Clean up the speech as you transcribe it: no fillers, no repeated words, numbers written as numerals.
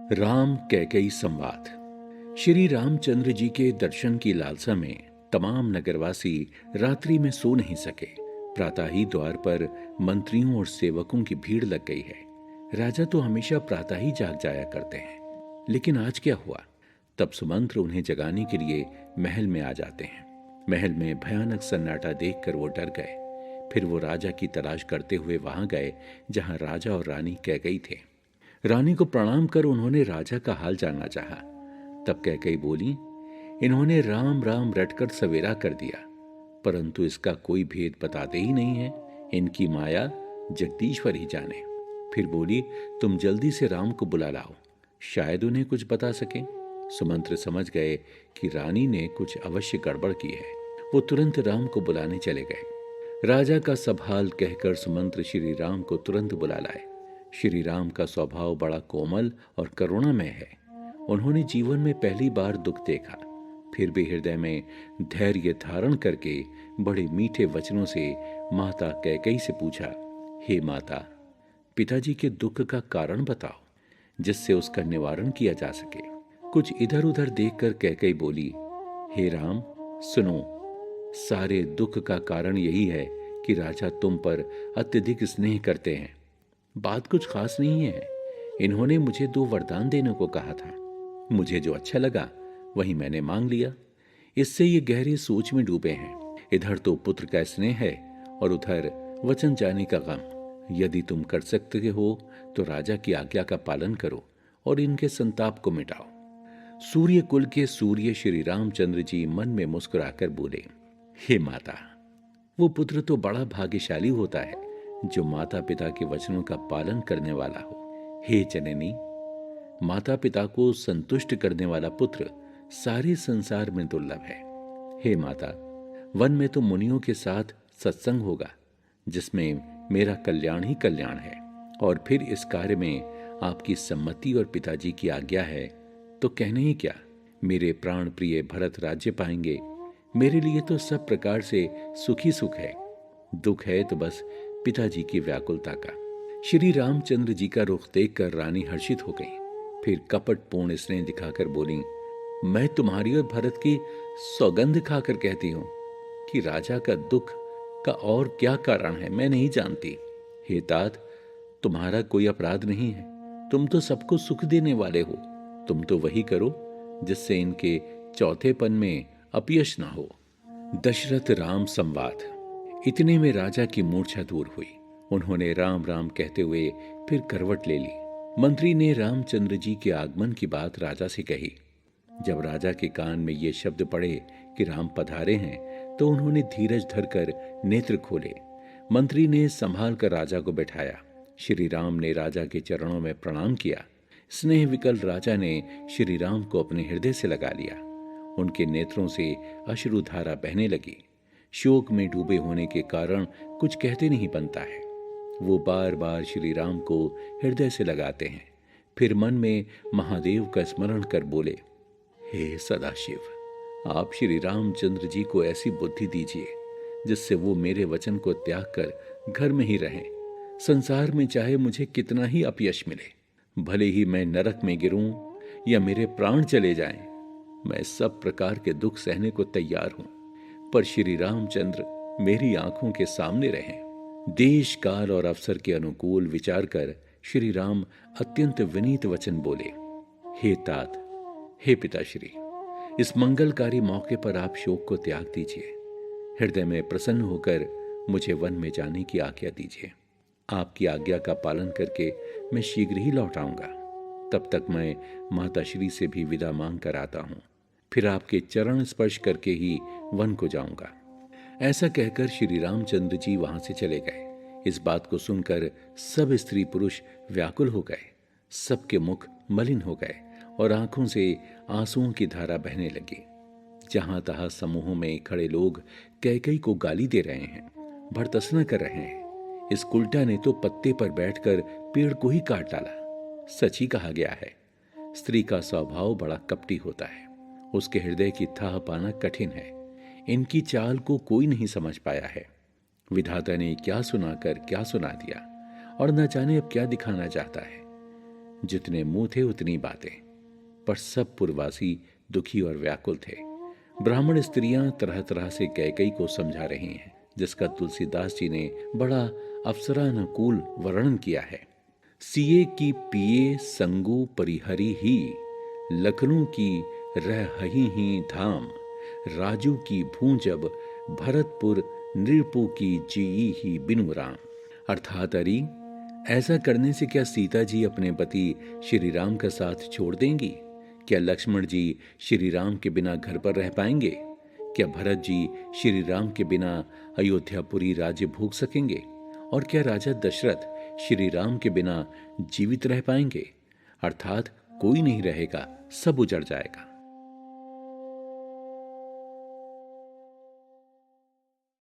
राम कैकेयी संवाद। श्री रामचंद्र जी के दर्शन की लालसा में तमाम नगरवासी रात्रि में सो नहीं सके। प्रातः ही द्वार पर मंत्रियों और सेवकों की भीड़ लग गई है। राजा तो हमेशा प्रातः ही जाग जाया करते हैं, लेकिन आज क्या हुआ? तब सुमंत्र उन्हें जगाने के लिए महल में आ जाते हैं। महल में भयानक सन्नाटा देखकर वो डर गए। फिर वो राजा की तलाश करते हुए वहां गए जहां राजा और रानी कैकेयी थे। रानी को प्रणाम कर उन्होंने राजा का हाल जानना चाहा। तब कैकेयी बोली, इन्होंने राम राम रटकर सवेरा कर दिया, परंतु इसका कोई भेद बताते ही नहीं है। इनकी माया जगदीश्वर ही जाने। फिर बोली, तुम जल्दी से राम को बुला लाओ, शायद उन्हें कुछ बता सके। सुमंत्र समझ गए कि रानी ने कुछ अवश्य गड़बड़ की है। वो तुरंत राम को बुलाने चले गए। राजा का सब हाल कहकर सुमंत्र श्री राम को तुरंत बुला लाए। श्री राम का स्वभाव बड़ा कोमल और करुणामय है। उन्होंने जीवन में पहली बार दुख देखा, फिर भी हृदय में धैर्य धारण करके बड़े मीठे वचनों से माता कैकेयी से पूछा, हे माता, पिताजी के दुख का कारण बताओ, जिससे उसका निवारण किया जा सके। कुछ इधर उधर देखकर कैकेयी बोली, हे राम, सुनो, सारे दुख का कारण यही है कि राजा तुम पर अत्यधिक स्नेह करते हैं। बात कुछ खास नहीं है। इन्होंने मुझे 2 वरदान देने को कहा था। मुझे जो अच्छा लगा वही मैंने मांग लिया। इससे ये गहरी सोच में डूबे हैं। इधर तो पुत्र का स्नेह है और उधर वचन जाने का गम। यदि तुम कर सकते हो तो राजा की आज्ञा का पालन करो और इनके संताप को मिटाओ। सूर्य कुल के सूर्य श्री रामचंद्र जी मन में मुस्कुराकर बोले, हे माता, वो पुत्र तो बड़ा भाग्यशाली होता है जो माता पिता के वचनों का पालन करने वाला हो। हे जननी, माता पिता को संतुष्ट करने वाला पुत्र सारे संसार में दुर्लभ है। हे माता, वन में तो मुनियों के साथ सत्संग होगा जिसमें मेरा कल्याण ही कल्याण है, और फिर इस कार्य में आपकी सम्मति और पिताजी की आज्ञा है तो कहने ही क्या। मेरे प्राण प्रिय भरत राज्य पाएंगे। मेरे लिए तो सब प्रकार से सुखी सुख है। दुख है तो बस पिताजी की व्याकुलता का। श्री रामचंद्र जी का रुख देखकर रानी हर्षित हो गई। फिर कपटपूर्ण स्नेह दिखाकर बोली, मैं तुम्हारी और भरत की सौगंध खाकर कहती हूं कि राजा का दुख का और क्या कारण है मैं नहीं जानती। हे तात, तुम्हारा कोई अपराध नहीं है। तुम तो सबको सुख देने वाले हो। तुम तो वही करो जिससे इनके चौथेपन में अपयश ना हो। दशरथ राम संवाद। इतने में राजा की मूर्छा दूर हुई। उन्होंने राम राम कहते हुए फिर करवट ले ली। मंत्री ने रामचंद्र जी के आगमन की बात राजा से कही। जब राजा के कान में ये शब्द पड़े कि राम पधारे हैं तो उन्होंने धीरज धरकर नेत्र खोले। मंत्री ने संभाल कर राजा को बैठाया। श्री राम ने राजा के चरणों में प्रणाम किया। स्नेह विकल राजा ने श्री राम को अपने हृदय से लगा लिया। उनके नेत्रों से अश्रुधारा बहने लगी। शोक में डूबे होने के कारण कुछ कहते नहीं बनता है। वो बार बार श्री राम को हृदय से लगाते हैं। फिर मन में महादेव का स्मरण कर बोले, हे सदाशिव, आप श्री रामचंद्र जी को ऐसी बुद्धि दीजिए जिससे वो मेरे वचन को त्याग कर घर में ही रहें। संसार में चाहे मुझे कितना ही अपयश मिले, भले ही मैं नरक में गिरूं या मेरे प्राण चले जाएं, मैं सब प्रकार के दुख सहने को तैयार हूं, पर श्री रामचंद्र मेरी आंखों के सामने रहें। देश काल और अवसर के अनुकूल विचार कर श्री राम अत्यंत विनीत वचन बोले, हे तात, हे पिताश्री, इस मंगलकारी मौके पर आप शोक को त्याग दीजिए। हृदय में प्रसन्न होकर मुझे वन में जाने की आज्ञा दीजिए। आपकी आज्ञा का पालन करके मैं शीघ्र ही लौट आऊंगा। तब तक मैं माताश्री से भी विदा मांग कर आता हूं। फिर आपके चरण स्पर्श करके ही वन को जाऊंगा। ऐसा कहकर श्री रामचंद्र जी वहां से चले गए। इस बात को सुनकर सब स्त्री पुरुष व्याकुल हो गए। सबके मुख मलिन हो गए और आंखों से आंसुओं की धारा बहने लगी। जहां तहां समूहों में खड़े लोग कैकेयी को गाली दे रहे हैं, भर्त्सना कर रहे हैं। इस उल्टा ने तो पत्ते पर बैठकर पेड़ को ही काट डाला। सच ही कहा गया है, स्त्री का स्वभाव बड़ा कपटी होता है। उसके हृदय की थाह पाना कठिन है। इनकी चाल को कोई नहीं समझ पाया है। विधाता ने क्या सुनाकर क्या सुना दिया और न जाने अब क्या दिखाना चाहता है। जितने मुंह थे उतनी बातें। पर सब पुरवासी दुखी और व्याकुल थे। ब्राह्मण स्त्रियां तरह तरह से कैकई को समझा रही हैं, जिसका तुलसीदास जी ने बड़ा अप्सरानुकूल वर्णन किया है। सीए की पिए संगु परिहरी ही, लखनऊ की रहहि ही धाम, राजू की भूंजब भरतपुर नृपु की जीई ही बिनु राम। अर्थात अरी, ऐसा करने से क्या सीता जी अपने पति श्री राम का साथ छोड़ देंगी? क्या लक्ष्मण जी श्री राम के बिना घर पर रह पाएंगे? क्या भरत जी श्री राम के बिना अयोध्यापुरी राज्य भोग सकेंगे? और क्या राजा दशरथ श्री राम के बिना जीवित रह पाएंगे? अर्थात कोई नहीं रहेगा, सब उजड़ जाएगा।